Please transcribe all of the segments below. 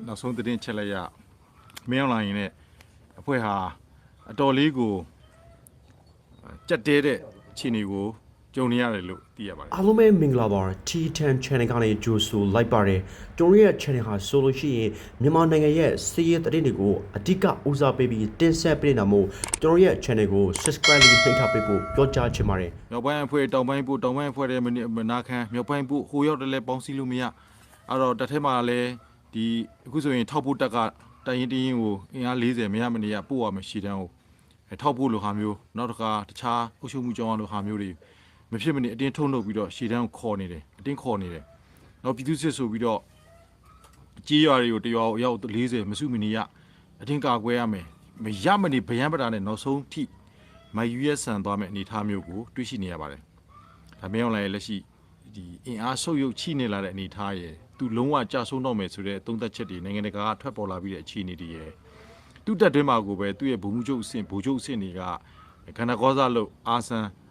နောက်ဆုံးသတင်းချက်လိုက်ရမင်းအောင်လိုင်းနဲ့အဖွဲ့ဟာအတော်လေးကိုကြက်တဲတဲ့အခြေအနေကိုကြုံနေရတယ်လို့သိရပါတယ် အားလုံးပဲမင်္ဂလာပါ T10 channel ကနေကြိုဆိုလိုက်ပါတယ်ကျွန်တော်ရဲ့ channel ဟာဆိုလို့ရှိရင်မြန်မာနိုင်ငံရဲ့စီးရဲသတင်းတွေကိုအဓိကဦးစားပေးပြီးတင်ဆက်ပေးနေတာမို့ကျွန်တော်ရဲ့ channel ကို subscribe လုပ်နှိပ်ထားပေးဖို့ပြောကြားချင်ပါတယ် မြောက်ပိုင်းအဖွဲ့တောင်ပိုင်းပို့တောင်ပိုင်းအဖွဲ့တွေမနာခံမြောက်ပိုင်းပို့ဟိုရောက်တယ်လဲပေါင်းစည်းလို့မရအဲ့တော့တစ်ထက်မှာလဲဒီအခုဆိုရင်ထောက်ဖို့တက်ကတိုင်ရင်တင်းကိုအင်အား40မရမနေရပို့ရမယ်ရှီတန်းကိုထောက်ဖို့လိုဟာမျိုးနောက်တစ်ခါတခြားအုပ်ချုပ်မှုကြောင်းလိုဟာမျိုးတွေမဖြစ်မနေအတင်းထုံးလုပ်ပြီးတော့ရှီတန်းကိုခေါ်နေတယ်အတင်းခေါ်နေတယ်နောက်ပြည်သူစစ်ဆိုပြီးတော့ကြေးရွာတွေကိုတရွာရောက်40မစုမနေရအတင်းကာကွယ်ရမယ်မရမနေဗျံပတာနဲ့နောက်ဆုံးထိမယူရဆန်သွားမယ်အနေအထားမျိုးကိုတွေ့ရှိနေရပါတယ်ဒါမင်းအောင်လည်းလက်ရှိဒီအင်အားဆုပ်ယုပ်ချိနေလာတဲ့အနေအထားရဲ့သူလုံးဝကြာဆုံးတော့မယ်ဆိုတဲ့သုံးသက်ချက်တွေနိုင်ငံတကာကထွက်ပေါ်လာပြီးတဲ့အခြေအနေတွေရဲ့သူ့တက်တွင်းမှာကိုပဲသူ့ရဲ့ဗိုလ်မှူးချုပ်အဆင့်ဗိုလ်ချုပ်အဆင့်တွေကခန္ဓာကောစားလို့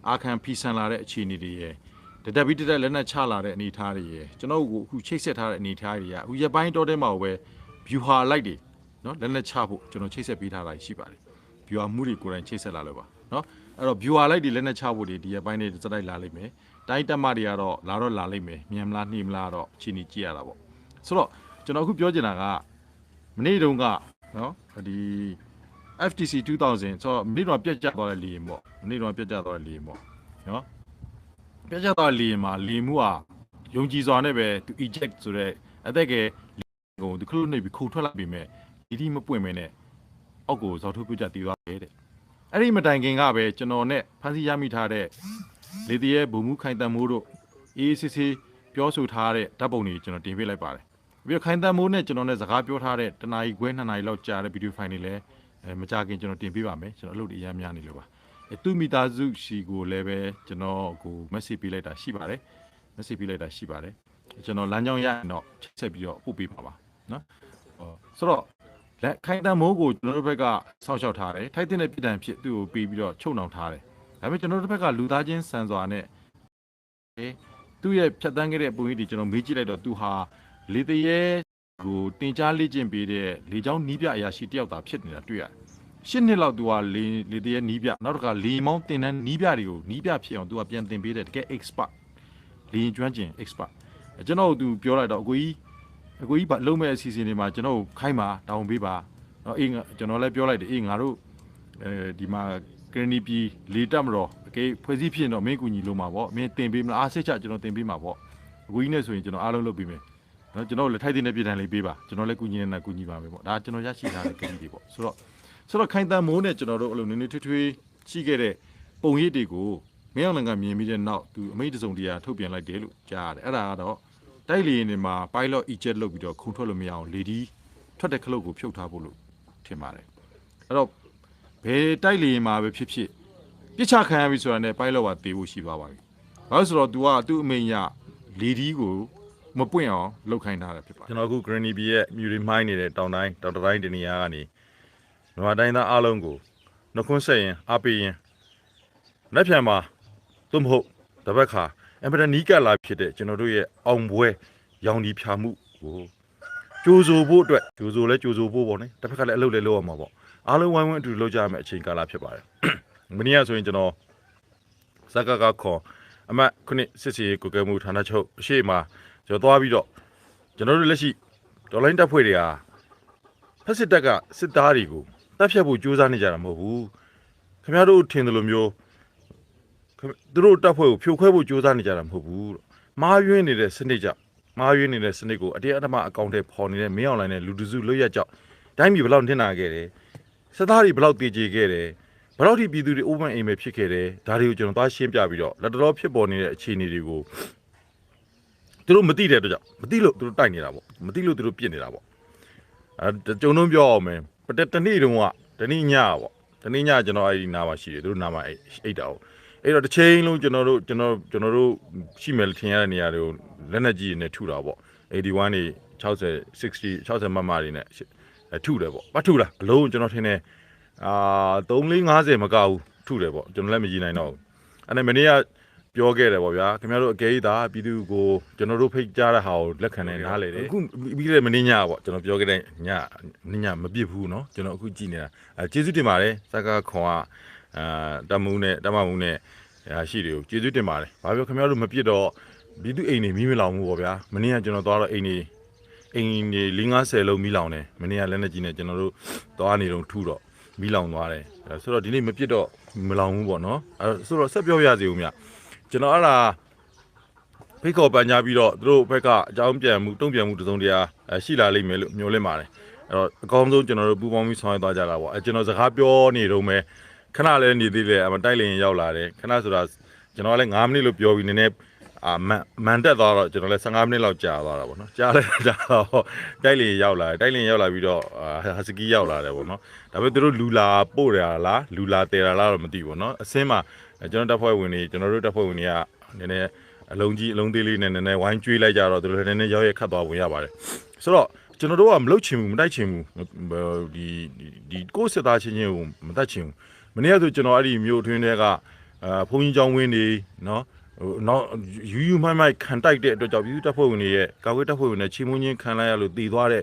အာခံဖီဆန်လာတဲ့အခြေအနေတွေရဲ့တက်ပြီးတက်လက်နက်ချလာတဲ့အနေအထားတွေရဲ့ကျွန်တော်တို့အခုချိတ်ဆက်ထားတဲ့အနေအထားတွေကအခုရပိုင်းတော်တဲမှာပဲ view ဟာလိုက်တွေနော်လက်နက်ချဖို့ကျွန်တော်ချိတ်ဆက်ပေးထားတာရှိပါတယ် view ဟာမှုတွေကိုယ်တိုင်ချိတ်ဆက်လာလို့ပါနော်အဲ့တော့ view ဟာလိုက်တွေလက်နက်ချဖို့တွေဒီရပိုင်းတွေစတိုက်လာလိမ့်မယ်တိုင်းတက်မတွေကတော့လာလိမ့်မယ်မြန်မလားနှိမလားတော့အချိန်ကြီးကြည့်ရတာပေါ့ဆိုတော့ကျွန်တော်အခုပြောချင်တာကမနေ့တုန်းကနော်ဒီ FTC 2000ဆိုတော့မနေ့တုန်းကပြတ်ကျသွားတဲ့လေရင်ပေါ့မနေ့တုန်းကပြတ်ကျသွားတဲ့လေရင်ပေါ့နော်ပြတ်ကျသွားတဲ့လေရင်မှာလေမှုကယုံကြည်စွာနဲ့ပဲသူ eject ဆိုတဲ့အသက်ကကိုသူခလုတ်နှိပ်ပြီးခုန်ထွက်လာပြီးမဲ့ဒီမပွင့်မဲနဲ့အောက်ကိုဇောက်ထုတ်ပြကြတည်သွားတယ်တဲ့အဲ့ဒီမတိုင်ခင်ကပဲကျွန်တော်နဲ့ဖန်စီရမိထားတဲ့လေတရဲဘုံမှုခိုင်တန်မိုးတို့အေးစစ်စစ်ပြောဆိုထားတဲ့ဓာတ်ပုံတွေကျွန်တော်တင်ပေးလိုက်ပါတယ်ပြီးတော့ခိုင်တန်မိုးနဲ့ကျွန်တော်နဲ့စကားပြောထားတဲ့တနာရီခွဲ2နာရီလောက်ကြာတဲ့ဗီဒီယိုဖိုင်တွေလည်းမကြခင်ကျွန်တော်တင်ပေးပါမယ်ကျွန်တော်အလုပ်တွေအများများနေလို့ပါသူမိသားစုရှိကိုလည်းပဲကျွန်တော်ကို message ပေးလိုက်တာရှိပါတယ် message ပေးလိုက်တာရှိပါတယ်ကျွန်တော်လမ်းကြောင်းရရင်တော့ချိတ်ဆက်ပြီးတော့ပို့ပေးပါပါနော်ဆိုတော့လက်ခိုင်တန်မိုးကိုကျွန်တော်တို့ဘက်ကစောင့်ရှောက်ထားတယ်ထိုက်တဲ့ပြည်တံဖြစ်သူ့ကိုပေးပြီးတော့ချုပ်နှောင်ထားတယ်ဒါပေမဲ့ကျွန်တော်တို့ဘက်ကလူသားချင်းစံစွာနဲ့သူ့ရဲ့ဖြတ်တန်းခဲ့တဲ့ပုံရိပ်တွေကျွန်တော်မေးကြည့်လိုက်တော့သူဟာလေတရဲကိုတင်ကြားလေ့ကျင့်ပေးတဲ့လေချောင်းနီးပြအရာရှိတယောက်သာဖြစ်နေတာတွေ့ရတယ်ရှစ်နှစ်လောက်သူကလေတရဲနီးပြနောက်တစ်ခါလေမောင်းတင်တန်းနီးပြတွေကိုနီးပြဖြစ်အောင်သူကပြန်တင်ပေးတဲ့တကယ် expert လေရင်ကျွမ်းကျင် expert ကျွန်တော်သူပြောလိုက်တော့အကိုကြီးဗလုံးမဲ့အစီအစဉ်တွေမှာကျွန်တော်ခိုင်းပါတောင်းပေးပါနော်အေးကျွန်တော်လည်းပြောလိုက်တယ်အေးငါတို့ဒီမှာကရဏီပြည်လေတက်မတော်အကေဖွဲ့စည်းဖြစ်တော့မင်းကူညီလို့မှာပေါ့မင်းတင်ပေးမလားအားစိတ်ချကျွန်တော်တင်ပေးမှာပေါ့အကိုကြီးနဲ့ဆိုရင်ကျွန်တော်အားလုံးလုပ်ပေးမယ်နော်ကျွန်တော်လည်းထိုက်တဲ့ပြည်ထိုင်လေးပေးပါကျွန်တော်လည်းကူညီနေတာကူညီပါမယ်ပေါ့ဒါကျွန်တော်ရရှိထားတဲ့ကတိတွေပေါ့ဆိုတော့ခိုင်တန်မိုးနဲ့ကျွန်တော်တို့အလုံးနည်းနည်းထွေးရှိခဲ့တဲ့ပုံရိပ်တွေကိုမင်းအောင်နိုင်ငံမြင်ပြီးတဲ့နောက်သူအမိန့်တစုံတရာထုတ်ပြန်လိုက်တယ်လို့ကြားရတယ်အဲ့ဒါကတော့တိုက်လေရင်တွေမှာ pilot eject လုပ်ပြီးတော့ခုန်ထွက်လို့မရအောင်လေဒီထွက်တဲ့ခလုတ်ကိုဖြုတ်ထားဖို့လို့ထင်ပါတယ်အဲ့တော့ဘယ်တိုက်လေရင်မှာပဲဖြစ်ဖြစ်ပြစ်ချခံရပြီဆိုတာနဲ့ pilot ကတေးဖို့ရှိသွားပါပြီဘာလို့ဆိုတော့ तू ကသူ့အမိန်ရလေဒီကိုမပွင့်အောင်လုပ်ခိုင်းထားတာဖြစ်ပါတယ်ကျွန်တော်အခု Granny B ရဲ့မြူရီမိုင်းနေတဲ့တောင်တိုင်းတနေရာကနေမြန်မာတိုင်းသားအားလုံးကိုနှခွန်းဆက်ရင်အားပေးရင်လက်ဖြံမှာသို့မဟုတ်တပတ်ခါအမတနီးကလာဖြစ်တဲ့ကျွန်တော်တို့ရဲ့အောင်ပွဲရောင်ဒီဖြာမှုကိုကြိုးဆိုဖို့အတွက်ကြိုးဆိုဖို့ပေါ့နော်တစ်ဖက်ကလည်းအလုပ်လည်းလုပ်ရမှာပေါ့အားလုံးဝိုင်းဝန်းအတူလုပ်ကြရမယ့်အချိန်ကာလဖြစ်ပါတယ်မနေ့ကဆိုရင်ကျွန်တော်စကားခေါ်အမတ်ခုနှစ်စစ်စီကိုကဲမှုဌာနချုပ်အရှိမကျွန်တော်သွားပြီးတော့ကျွန်တော်တို့လက်ရှိဒေါ်လိုင်းတပ်ဖွဲ့တွေဟာဖက်စစ်တပ်ကစစ်သားတွေကိုတပ်ဖြတ်ဖို့ကြိုးစားနေကြတာမဟုတ်ဘူးခင်ဗျားတို့ထင်တယ်လို့မျိုးသူတို့တပ်ဖွဲ့ကိုဖြိုခွဲဖို့ကြိုးစားနေကြတာမဟုတ်ဘူးမားယွင်းနေတဲ့စနစ်ကြောင့်မားယွင်းနေတဲ့စနစ်ကိုအတရားအဓမ္မအကောင့်ထဲပေါ်နေတဲ့မင်းအောင်လိုင်းနဲ့လူတစုလွတ်ရကြောက်တိုင်းပြည်ဘယ်လောက်နစ်နာခဲ့တယ်စစ်သားတွေဘယ်လောက်တေကျေခဲ့တယ်ဘယ်လောက်ထိပြည်သူတွေအိုးပန်းအိမ်ပဲဖြစ်ခဲ့တယ်ဒါတွေကိုကျွန်တော်သွားရှင်းပြပြီးတော့လက်တော်ဖြစ်ပေါ်နေတဲ့အခြေအနေတွေကိုသူတို့မသိတဲ့အတွက်ကြောင့်မသိလို့သူတို့တိုက်နေတာပေါ့မသိလို့သူတို့ပြစ်နေတာပေါ့ကျုံတို့ပြောအောင်မယ်တနေ့တုန်းကတနေ့ညပေါ့တနေ့ညကျွန်တော်အဲ့ဒီနားမှာရှိတယ်သူတို့နားမှာအိတ်တာပေါ့အဲ့တော့တစ်ချိန်လုံးကျွန်တော်တို့ရှိမယ်ထင်ရတဲ့နေရာတွေကိုလက်နက်ကြီးနဲ့ထုတာပေါ့81နေ60 60မမတွေနဲ့ထုတယ်ပေါ့ဘာထုလားအလုံးကျွန်တော်ထင်တယ်3-4-50မကဘူးထုတယ်ပေါ့ကျွန်တော်လည်းမကြည့်နိုင်တော့ဘူးအဲ့ဒါမနေ့က ပြောခဲ့တယ်ပေါ့ဗျာခင်ဗျားတို့အကယ်၍သာပြည်သူကိုကျွန်တော်တို့ဖိတ်ကြားတဲ့ဟာကိုလက်ခံနေနားလေတယ်အခုပြီးတဲ့မင်းညပေါ့ကျွန်တော်ပြောခဲ့တဲ့ညမပြစ်ဘူးเนาะကျွန်တော်အခုကြည့်နေတာကျေးဇူးတင်ပါတယ်စကားခွန်ကတမမှုနဲ့ရှိတယ်ကိုကျေးဇူးတင်ပါတယ်ဘာပြောခင်ဗျားတို့မပြစ်တော့ပြည်သူအိမ်နေမီးမလောင်ဘူးပေါ့ဗျာမင်းကကျွန်တော်သွားတော့အိမ်နေ50လုံးမီးလောင်တယ်မင်းကလက်နဲ့ကြီးနဲ့ကျွန်တော်တို့သွားနေတော့ထူတော့မီးလောင်သွားတယ်ဆိုတော့ဒီနေ့မပြစ်တော့မလောင်ဘူးပေါ့နော်အဲဆိုတော့ဆက်ပြောပြရစီဦးမြကျွန်တော်အဲ့ဒါဖိတ်ခေါ်ပန်ကြားပြီးတော့သူတို့ဘက်ကအကြောင်းပြန်မှုတုံ့ပြန်မှုတစုံတရာရှိလာလိမ့်မယ်လို့မျှော်လင့်ပါတယ်အဲ့တော့အကောင်းဆုံးကျွန်တော်တို့ပူးပေါင်းပြီးဆောင်ရွက်သွားကြတာပေါ့ကျွန်တော်စကားပြောနေတော့မယ်ခဏလည်းနေသေးတယ်တိုက်လင်ရောက်လာတယ်ခဏဆိုတာကျွန်တော်လည်း9မိနစ်လို့ပြောပြီးနည်းနည်းမန်တက်သွားတော့ကျွန်တော်လည်း15မိနစ်လောက်ကြာသွားတာပေါ့နော်ကြာတော့တိုက်လင်ရောက်လာပြီးတော့ဟာစကီရောက်လာတယ်ပေါ့နော်ဒါပေမဲ့သူတို့လူလာပို့ရလားလူလာတဲရလားတော့မသိဘူးပေါ့နော်အစင်းမှာကျွန်တော်တပ်ဖွဲ့ဝင်တွေကျွန်တော်တို့တပ်ဖွဲ့ဝင်တွေကနည်းနည်းအလုံးကြီးအလုံးသေးလေးနဲ့နည်းနည်းဝိုင်းကျွေးလိုက်ကြတော့သူတို့လည်းနည်းနည်းရောက်ရခတ်သွားဝင်ရပါတယ်ဆိုတော့ကျွန်တော်တို့ကမလုတ်ချင်ဘူးမတိုက်ချင်ဘူးဒီကိုယ်စစ်သားချင်းကိုမတတ်ချင်ဘူးမနေ့ကဆိုကျွန်တော်အဲ့ဒီမြို့အတွင်းတွေကဘုံကြီးကျောင်းဝင်းတွေနော်နောက်ယူမိုက်ခံတိုက်တဲ့အတွက်ကြောင့်ပြည်သူတပ်ဖွဲ့ဝင်တွေရဲ့ကာကွယ်တပ်ဖွဲ့ဝင်တွေချီးမွမ်းခြင်းခံလိုက်ရလို့တည်သွားတဲ့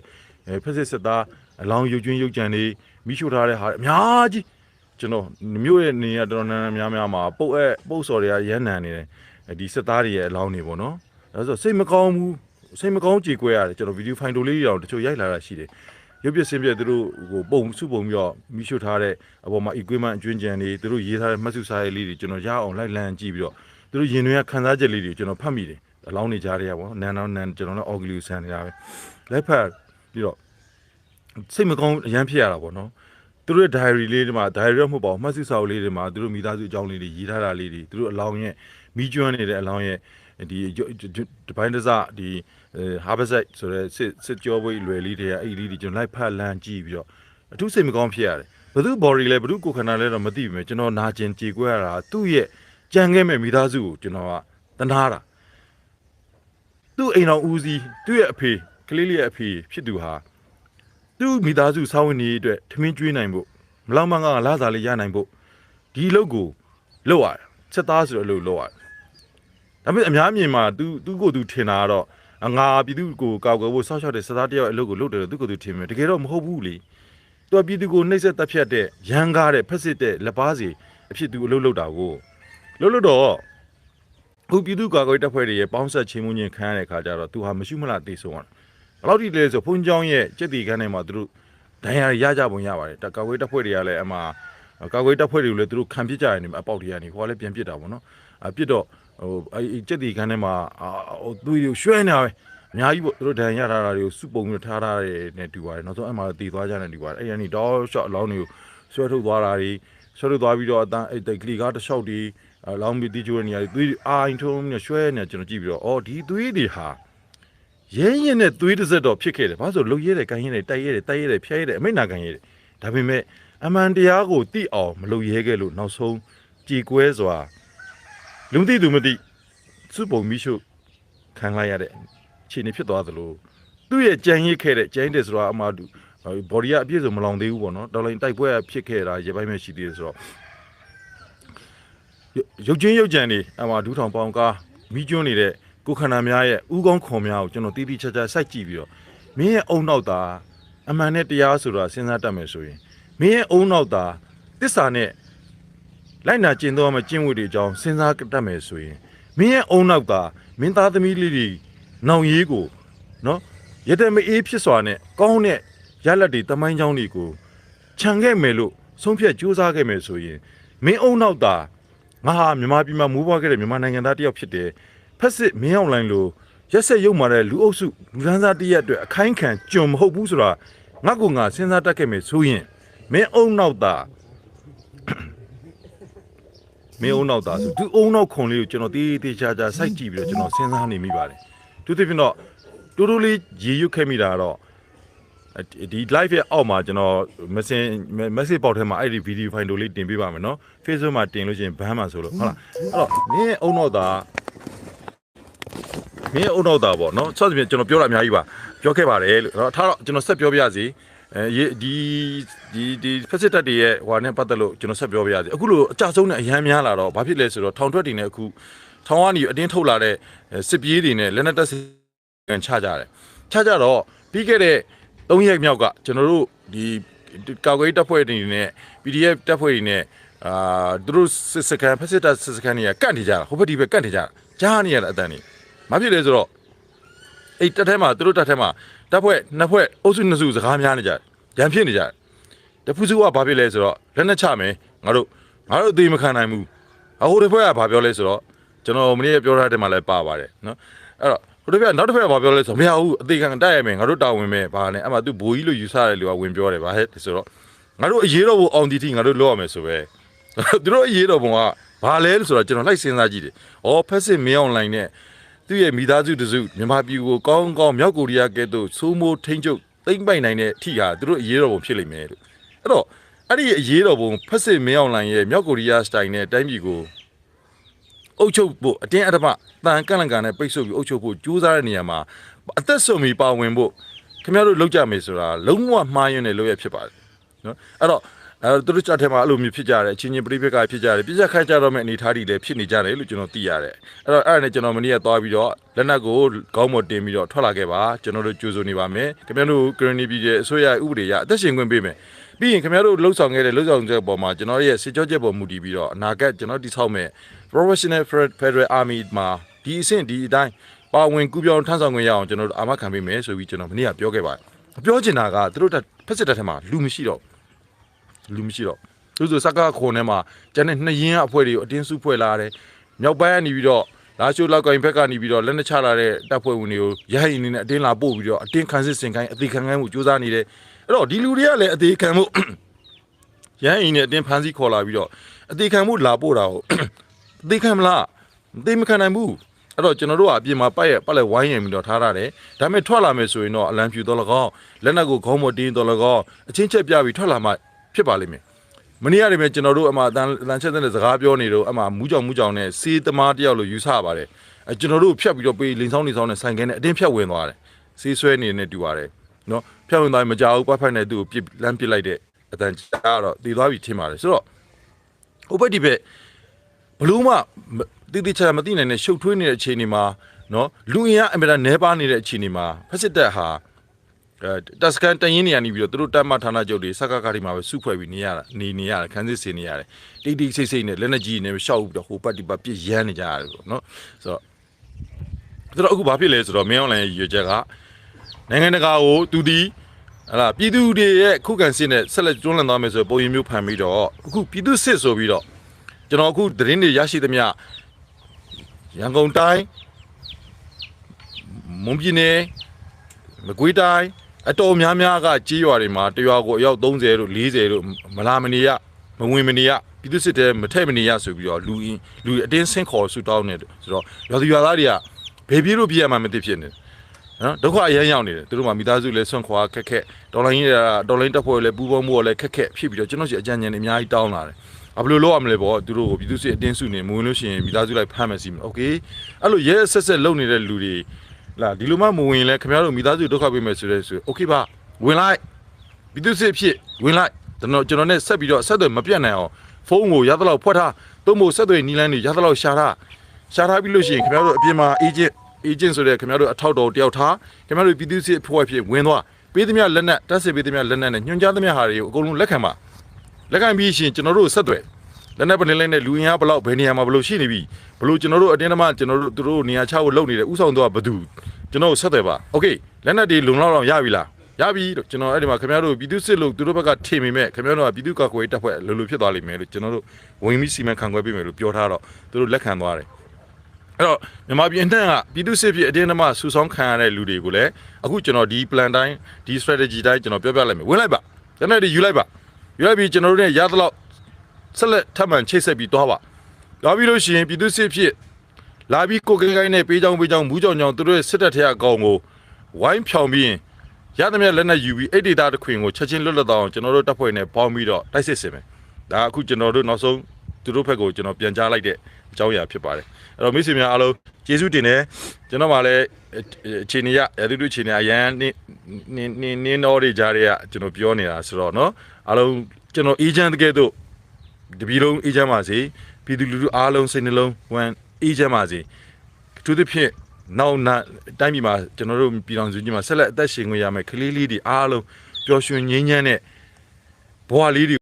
ဖက်စစ်သားအလောင်းရုပ်ကျွင်းရုပ်ကြံတွေမိရှို့ထားတဲ့ဟာအများကြီးကျွန်တော်မြို့ရဲ့နေရာတော်တော်များမှာပုတ်စော်တွေကရမ်းနံနေတယ်ဒီစစ်သားတွေရဲ့အလောင်းတွေပေါ့နော်ဒါဆိုစိတ်မကောင်းကြေကွဲရတယ်ကျွန်တော်ဗီဒီယိုဖိုင်တိုလေးတွေတော့တချို့ရိုက်လာတာရှိတယ်ရုပ်ပြစင်းပြသူတို့ဟိုစုပုံပြီးတော့မိရှို့ထားတဲ့အပေါ်မှာ equipment အကျွင်းကြံတွေသူတို့ရေးထားတဲ့မှတ်စုစာရေးလေးတွေကျွန်တော်ရအောင်လိုက်လံကြည့်ပြီးတော့သူတို့ရင်တွေကခန်းစားချက်လေးတွေကျွန်တော်ဖတ်မိတယ်အလောင်းနေကြရပေါ့နန်ကျွန်တော်လည်း အော်ဂလီဆန်နေတာပဲလက်ဖက်ပြီးတော့စိတ်မကောင်းအရန်ဖြစ်ရတာပေါ့နော်သူတို့ရဲ့ diary လေးတွေမှာ diary တော့မဟုတ်ပါဘူးမှတ်စုစာအုပ်လေးတွေမှာသူတို့မိသားစုအကြောင်းလေးတွေရေးထားတာလေးတွေသူတို့အလောင်းရဲ့မိကျွမ်းနေတဲ့အလောင်းရဲ့ဒီတပိုင်းတစဒီဟာဘဆက်ဆိုတဲ့စစ်ကြောပွေးလွယ်လေးတွေအဲ့လေးတွေကျွန်တော်လိုက်ဖတ်လန်းကြည့်ပြီးတော့အထူးစိတ်မကောင်းဖြစ်ရတယ်ဘယ်သူ body လဲဘယ်သူကိုယ်ခန္ဓာလဲတော့မသိဘူးကျွန်တော်နာကျင်ကြေကွဲရတာသူ့ရဲ့ကြံခဲ့မဲ့မိသားစုကိုကျွန်တော်ကတနာတာသူ့အိမ်တော်ဦးစီးသူ့ရဲ့အဖေကလေးလေးရဲ့အဖေဖြစ်သူဟာသူ့မိသားစုစောင်းဝင်နေအတွက်ထမင်းကျွေးနိုင်ဖို့မလောက်မငါလာစားလေးရနိုင်ဖို့ဒီအလုပ်ကိုလုပ်ရတယ်စစ်သားဆိုတဲ့အလုပ်လုပ်ရတယ်ဒါပေမဲ့အများမြင်မှာသူကိုသူထင်တာကတော့ငါပြည်သူကိုကောက်ကွယ်ဖို့စောက်ရှောက်တဲ့စစ်သားတယောက်အလုပ်ကိုလုပ်တယ်သူကိုသူထင်မယ်တကယ်တော့မဟုတ်ဘူးလေသူကပြည်သူကိုနှိပ်စက်တပ်ဖြတ်တဲ့ရန်ကားတဲ့ဖက်စစ်တဲ့လက်ပါစီအဖြစ်သူအလုပ်လုပ်တာကိုလို့တော့ခုပြည်သူ့ကာကွယ်တပ်ဖွဲ့တွေရဲ့ပေါင်းဆက်ချင်းမှုချင်းခံရတဲ့ခါကျတော့သူဟာမရှိမလားတေဆုံးရတာဘယ်လောက်ထိလဲဆိုဖုန်ချောင်းရဲ့စက်တီကန်းထဲမှာသူတို့ဒဏ်ရာရကြပုံရပါတယ်ကာကွယ်တပ်ဖွဲ့တွေကလည်းအမှကာကွယ်တပ်ဖွဲ့တွေကိုလည်းသူတို့ခံပစ်ကြရတယ်အပေါက်တွေကနေဟိုကလည်းပြန်ပစ်တာပေါ့နော်ပစ်တော့ဟိုအဲ့စက်တီကန်းထဲမှာသူရွှဲနေတာပဲအများကြီးပေါ့သူတို့ဒဏ်ရာရတာတွေကိုစုပုံပြီးထားထားတယ်နဲ့တူပါတယ်နောက်ဆုံးအဲ့မှာတည်သွားကြတယ်တူပါတယ်အဲ့ဒီတော့ရှော့အလောင်းတွေကိုဆွဲထုတ်သွားတာတွေဆွဲထုတ်သွားပြီးတော့အတန်းအဲ့ကလီကားတစ်လျှောက်ဒီလောင်းပြီးတီးချိုးတဲ့နေရာတွေသွေးအိုင်ထုံးနဲ့ရွှဲနေကျွန်တော်ကြည့်ပြီးတော့ဒီသွေးတွေဟာရဲရင်နဲ့သွေးတစ်စက်တော့ဖြစ်ခဲ့တယ်ဘာလို့ဆိုလုံရဲတယ်ကန်ရဲတယ်တိုက်ရဲတယ်တိုက်ရဲတယ်ဖျက်ရဲတယ်အမိတ်နာကန်ရဲတယ်ဒါပေမဲ့အမှန်တရားကိုသိအောင်မလုပ်ရဲခဲ့လို့နောက်ဆုံးကြေကွဲစွာလူသိသူမသိစုပုံမိရှုခံလိုက်ရတဲ့ခြေနေဖြစ်သွားသလိုသူ့ရဲ့ကြံရစ်ခဲ့တဲ့ကြိုင်းတယ်ဆိုတာအမှတူဘော်ဒီကအပြည့်စုံမလောင်သေးဘူးပေါ့နော်တော်လိုင်းတိုက်ပွဲဖြစ်ခဲ့တာရေပိုင်းမဲ့ရှိသေးတယ်ဆိုတော့ရုပ်ချင်းရုပ်ကြံနေအမှဒူးထောင်ပေါင်ကားမိကျွန်းနေတဲ့ကိုခန္ဓာများရဲ့ဥကောင်းခွန်များကိုကျွန်တော်တီးတီးချာချာစိုက်ကြည့်ပြီးတော့မင်းရဲ့အုံနောက်သားအမှန်နဲ့တရားဆိုတာစဉ်းစားတတ်မယ်ဆိုရင်မင်းရဲ့အုံနောက်သားတစ္ဆာနဲ့လိုက်နာကျင့်တော်မှာကျင့်ဝတ်တွေအကြောင်းစဉ်းစားတတ်မယ်ဆိုရင်မင်းရဲ့အုံနောက်သားမင်းသားသမီးလေးတွေနောင်ရေးကိုနော်ရတဲ့မအေးဖြစ်စွာနဲ့ကောင်းတဲ့ရလက်တွေတမိုင်းချောင်းတွေကိုခြံခဲ့မယ်လို့ဆုံးဖြတ်ကြိုးစားခဲ့မယ်ဆိုရင်မင်းအုံနောက်သားငါဟာမြန်မာပြည်မှာမူးပွားခဲ့တဲ့မြန်မာနိုင်ငံသားတယောက်ဖြစ်တယ်ဖက်စစ်မင်းအောင်လိုင်းလိုရက်ဆက်ရုပ်မာတဲ့လူအုပ်စုလူဒန်းစားတရက်အတွက်အခိုင်းခံကြုံမဟုတ်ဘူးဆိုတာငါကစဉ်းစားတတ်ခဲ့မယ်ဆိုရင်မင်းအုံနောက်သားမင်းအုံနောက်သားဆိုသူအုံနောက်ခွန်လေးကိုကျွန်တော်တေးချာချာစိုက်ကြည့်ပြီးတော့ကျွန်တော်စဉ်းစားနေမိပါတယ်သူသိဖြစ်တော့တိုးတိုးလေးရေရွတ်ခဲ့မိတာတော့ဒီ live ရဲ့အောက်မှာကျွန်တော် message ပေါက်ထဲမှာအဲ့ဒီ video file တို့လေးတင်ပေးပါမယ်နော် Facebook မှာတင်လို့ရှိရင်ဘန်းမှာဆိုလို့ဟုတ်လားအဲ့တော့မင်းအုံနောက်သားပေါ့နော်ဆက်ပြီးကျွန်တော်ပြောတာအများကြီးပါပြောခဲ့ပါတယ်လို့တော့ထားတော့ကျွန်တော်ဆက်ပြောပြရစီဒီဖက်စစ်တပ်တွေရဲ့ဟိုနဲ့ပတ်သက်လို့ကျွန်တော်ဆက်ပြောပြရစီအခုလိုအကြဆုံးနဲ့အရန်များလာတော့ဘာဖြစ်လဲဆိုတော့ထောင်ထွက်တွေနဲ့အခု ထောင်ကနေအတင်းထုတ်လာတဲ့စစ်ပြေးတွေနဲ့လက်နက်တပ်စကန်ချကြတယ်ချကြတော့ပြီးခဲ့တဲ့3ရက်မြောက်ကကျွန်တော်တို့ဒီကောက်ကွေးတပ်ဖွဲ့တွေနဲ့ PDF တပ်ဖွဲ့တွေနဲ့သူတို့စစ်စကန်ဖက်စစ်တပ်စစ်စကန်တွေကကန့်နေကြတာဟိုဘက်ဒီဘက်ကန့်နေကြတာကြားနေရတဲ့အတန်းနေမဖြစ်လဲဆိုတော့အဲ့တပ်ထဲမှာသူတို့တပ်ထဲမှာတပ်ဖွဲ့နှစ်ဖွဲ့အုပ်စုနှစ်စုစကားများနေကြရန်ဖြစ်နေကြတဖူးစုကဘာဖြစ်လဲဆိုတော့လက်နက်ချမယ်ငါတို့အသေးမခံနိုင်ဘူးဟိုတစ်ဖွဲ့ကဘာပြောလဲဆိုတော့ကျွန်တော်မနေ့ပြောထားတဲ့မှာလည်းပါပါတယ်နော်အဲ့တော့ဟိုတစ်ဖက်နောက်တစ်ဖက်ကဘာပြောလဲဆိုတော့မရဘူးအသေးခံတိုက်ရမယ်ငါတို့တာဝန်ပဲဘာနဲ့အဲ့မှာသူဘိုးကြီးလို့ယူဆတဲ့လူကဝင်ပြောတယ်ဗါဟဲ့ဆိုတော့ငါတို့အရေးတော်ဘုံအောင်တီတီငါတို့လောက်ရမယ်ဆိုပဲသူတို့အရေးတော်ဘုံကဘာလဲလို့ဆိုတော့ကျွန်တော်လိုက်စဉ်းစားကြည့်တယ်ဩဖက်စစ်မင်းအွန်လိုင်းနဲ့သူ့ရဲ့မိသားစုတစုမြန်မာပြည်ကိုကောင်းကောင်းမြောက်ကိုရီးယားကဲ့သို့စိုးမိုးထိန်းချုပ်သိမ့်ပိုက်နိုင်တဲ့အထိဟာသူတို့အရေးတော်ဘုံဖြစ်လိမ့်မယ်လို့အဲ့တော့အဲ့ဒီအရေးတော်ဘုံဖက်စစ်မင်းအွန်လိုင်းရဲ့မြောက်ကိုရီးယားစတိုင်နဲ့တိုင်းပြည်ကိုအုပ်ချုပ်ဖို့အတင်းအဓမ္မတန်ကန့်လန့်ကန်နဲ့ပိတ်ဆို့ပြီးအုပ်ချုပ်ဖို့ကြိုးစားတဲ့နေရာမှာအသက်ဆုံးပြီးပါဝင်ဖို့ခင်ဗျားတို့လောက်ကြမယ်ဆိုတာလုံးဝမှားယွင်းတဲ့လုပ်ရဖြစ်ပါတယ်နော်အဲ့တော့သူတို့ကြတဲ့မှာအဲ့လိုမျိုးဖြစ်ကြတယ်အချင်းချင်းပြိပက္ခဖြစ်ကြတယ်ပြစ်ခတ်ကြတော့မဲ့အနေထားတွေလည်းဖြစ်နေကြတယ်လို့ကျွန်တော်သိရတယ်အဲ့တော့အဲ့ဒါနဲ့ကျွန်တော်မနေ့ကသွားပြီးတော့လက်နက်ကိုခေါင်းမတင်ပြီးတော့ထွက်လာခဲ့ပါကျွန်တော်တို့ကြိုးစိုးနေပါမယ်ခင်ဗျားတို့ကရဏီပြည်ရဲ့အစိုးရဥပဒေရအသက်ရှင်ခွင့်ပေးမယ်ပြီးရင်ခင်ဗျားတို့လှုပ်ဆောင်ခဲ့တဲ့လှုပ်ဆောင်ချက်ပေါ်မှာကျွန်တော်ရဲ့စစ်ကြောချက်ပေါ်မူတည်ပြီးတော့အနာဂတ်ကျွန်တော်တည်ဆောက်မဲ့ professional federal army မှာဒီအဆင့်ဒီအတိုင်းပါဝင်ကူပြောင်းထမ်းဆောင်ခွင့်ရအောင်ကျွန်တော်တို့အာမခံပေးမယ်ဆိုပြီးကျွန်တော်မနေ့ကပြောခဲ့ပါတယ်ပြောချင်တာကသူတို့ဖက်စစ်တပ်ထဲမှာလူမရှိတော့သူတို့စကားခွန်ထဲမှာကျန်တဲ့နှစ်ရင်းအဖွဲ့တွေကိုအတင်းစုဖွဲ့လာတယ်မြောက်ပိုင်းကနေပြီးတော့လာရှိုးလောက်ကိုင်ဘက်ကနေပြီးတော့လက်နက်ချလာတဲ့တပ်ဖွဲ့ဝင်တွေကိုရဟိအနေနဲ့အတင်းလာပို့ပြီးတော့အတင်းခံစစ်စင်ခိုင်းအသေးခံခိုင်းမှုစူးစမ်းနေတယ်အဲ့တော့ဒီလူတွေကလည်းအသေးခံမှုရဟိနဲ့အတင်းဖမ်းဆီးခေါ်လာပြီးတော့အသေးခံမှုလာပို့တာကိုအသေးခံမလားအသေးမခံနိုင်ဘူးအဲ့တော့ကျွန်တော်တို့ကအပြင်မှာပတ်လက်ဝိုင်းရင်ပြီးတော့ထားရတယ်ဒါပေမဲ့ထွက်လာမယ်ဆိုရင်တော့အလံဖြူတော်လကောက်လက်နက်ကိုခေါင်းမတင်းတော်လကောက်အချင်းချက်ပြပြီးထွက်လာမှဖြစ်ပါလိမ့်မယ်မနေ့ရတယ်မယ်ကျွန်တော်တို့အမှအတန်ချက်တဲ့စကားပြောနေတော့အမှမူးကြောင်နဲ့စေးသမားတယောက်လို့ယူဆပါတယ်ကျွန်တော်တို့ဖြတ်ပြီးတော့ပေးလင်းဆောင်နေဆောင်နဲ့ဆိုင်ကဲနဲ့အတင်းဖြတ်ဝင်သွားတယ်စေးဆွဲနေနဲ့တူပါတယ်နော်ဖြတ်ဝင်သွားရင်မကြောက်ဘူးပွားဖိုက်နဲ့သူ့ကိုလမ်းပစ်လိုက်တဲ့အတန်ကတော့တည်သွားပြီထင်ပါတယ်ဆိုတော့ဟိုဘက်ဒီဘက်ဘလို့မှတိချာမသိနိုင်တဲ့ရှုပ်ထွေးနေတဲ့အခြေအနေမှာနော်လူအင်အားအမြဲတမ်းနှဲပါနေတဲ့အခြေအနေမှာဖက်စစ်တပ်ဟာတပ်စကန်တရင်နေရနေပြီးတော့သူတို့တပ်မဌာနချုပ်တွေစကားကားတွေမှာပဲစုဖွဲ့ပြီးနေရတယ်ခန်းစစ်စင်နေရတယ်တိတ်ဆိတ်နဲ့လက်နက်ကြီးနဲ့ရှောက်ပြီးတော့ဟိုပတ်ဒီပတ်ပြစ်ရမ်းနေကြရတယ်ပေါ့နော်ဆိုတော့အခုဘာဖြစ်လဲဆိုတော့မင်းအွန်လိုင်းရဲ့ရည်ရွယ်ချက်ကနိုင်ငံတကာကိုသူဒီဟလာပြည်သူတွေရဲ့ခုခံစစ်နဲ့ဆက်လက်တွန်းလှန်သွားမယ်ဆိုပုံရိပ်မျိုးဖန်ပြီးတော့အခုပြည်သူစစ်ဆိုပြီးတော့ကျွန်တော်အခုသတင်းတွေရရှိသမျှရန်ကုန်တိုင်းမွန်ပြည်နယ်မကွေးတိုင်းအတော်များကကြီးရွာတွေမှာတရွာကိုအယောက်30တို့40တို့မလာမနေရမဝင်မနေရပြည်သူစစ်တဲ့မထဲ့မနေရဆိုပြီးတော့လူအတင်းဆင်းခေါ်ဆူတောင်းနေတယ်ဆိုတော့ရွာသားတွေကဘယ်ပြေးလို့ပြရမှမသိဖြစ်နေနော်ဒုက္ခအရမ်းရောက်နေတယ်သူတို့မှမိသားစုလည်းဆွန့်ခွာခက်တော်လိုင်းတက်ဖွဲ့လည်းပူပေါင်းမှုလည်းခက်ဖြစ်ပြီးတော့ကျွန်တော်စီအကြံဉာဏ်တွေအများကြီးတောင်းလာတယ်ဘယ်လိုလုပ်ရမလဲပေါ့သူတို့ကိုပြည်သူစစ်အတင်းစုနေမဝင်လို့ရှိရင်မိသားစုလိုက်ဖမ်းမယ်စီမโอเคအဲ့လိုရဲဆက်လုပ်နေတဲ့လူတွေလာဒီလိုမှမဝင်လဲခင်ဗျားတို့မိသားစုဒုက္ခပေးမယ်ဆိုโอเคပါဝင်လိုက်ပြည်သူစစ်ဖြစ်ဝင်လိုက်ကျွန်တော်နဲ့ဆက်ပြီးတော့ဆက်သွယ်မပြတ်နိုင်အောင်ဖုန်းကိုရသလောက်ဖွက်ထားသို့မဟုတ်ဆက်သွယ်နီးလန်းတွေရသလောက်ရှာထားပြီးလို့ရှိရင်ခင်ဗျားတို့အပြင်မှာအေဂျင့်ဆိုတဲ့ခင်ဗျားတို့အထောက်တော်တယောက်ထားခင်ဗျားတို့ပြည်သူစစ်ဖွဲ့ဖြစ်ဝင်သွားပေးသမျှလက်နက်တပ်စစ်ပေးသမျှလက်နက်နဲ့ညွှန်ကြားသမျှဟာတွေကိုအကုန်လုံးလက်ခံပါလက်ခံပြီးရှင်ကျွန်တော်တို့ဆက်သွယ်လက်နက်ပနေလိုက်နဲ့လူရင်းအားဘလောက်ဘယ်နေရာမှာဘလို့ရှိနေပြီဘလို့ကျွန်တော်တို့အတင်းသမားကျွန်တော်တို့သူတို့နေရာချဖို့လုပ်နေတဲ့ဥဆောင်တော့ဘသူကျွန်တော်ဆက်သွယ်ပါโอเคလက်နက်တွေလုံလောက်ရပြီလားရပြီလို့ကျွန်တော်အဲ့ဒီမှာခင်ဗျားတို့ပြည်သူစစ်လို့သူတို့ဘက်ကထင်မိမဲ့ခင်ဗျားတို့ကပြည်သူ့ကာကွယ်ရေးတပ်ဖွဲ့လိုဖြစ်သွားလိမ့်မယ်လို့ကျွန်တော်တို့ဝင်ပြီးစီမံခန့်ခွဲပေးမယ်လို့ပြောထားတော့သူတို့လက်ခံသွားတယ်အဲ့တော့မြန်မာပြည်အနှံ့ကပြည်သူစစ်ဖြစ်အတင်းသမားဆူဆောင်းခံရတဲ့လူတွေကိုလည်းအခုကျွန်တော်ဒီ plan တိုင်းဒီ strategy တိုင်းကျွန်တော်ပြောပြလိုက်မယ်ဝင်လိုက်ပါလက်နက်တွေယူလိုက်ပြီးကျွန်တော်တို့နဲ့ရသလောက်ဆက်လက်ထပ်မံချိတ်ဆက်ပြီးသွားပါလာပြီးလို့ရှိရင်ပြည်သူစစ်ဖြစ်လာပြီးကိုကိုင်းနဲ့ပေးချောင်းမူးကြောင်သူတို့ရဲ့စစ်တပ်ထဲအကောင်ကိုဝိုင်းဖြောင်ပြီးရင်ရသမျှလက်နက်ယူပြီးအဲ့ဒီဒေတာတစ်ခွင်ကိုချက်ချင်းလွတ်လပ်တော့ကျွန်တော်တို့တပ်ဖွဲ့နဲ့ပေါင်းပြီးတော့တိုက်စစ်ဆင်မယ်ဒါအခုကျွန်တော်တို့နောက်ဆုံးသူတို့ဘက်ကိုကျွန်တော်ပြန်ကြားလိုက်တဲ့အကြောင်းအရာဖြစ်ပါတယ်အဲ့တော့မိတ်ဆွေများအားလုံးကျေးဇူးတင်တယ်ကျွန်တော်မှလည်းအခြေအနေရရတူအခြေအနေအရန်နင်းတော်တွေကြားတွေကကျွန်တော်ပြောနေတာဆိုတော့เนาะအားလုံးကျွန်တော်အေဂျင့်တကယ်တော့တပီလုံးအေဂျင့်ပါစေပြည်သူလူထုအားလုံးစိတ်နှလုံးဝမ်း အေးချမ်းပါစေသူတို့ဖြင့်နောက်တိုင်းပြည်မှာကျွန်တော်တို့ပြည်တော်စုကြီးမှာဆက်လက်အသက်ရှင်ခွင့်ရမယ်ကလေးလေးတွေအားလုံးပျော်ရွှင်ငြိမ်းချမ်းတဲ့ဘဝလေးတွေ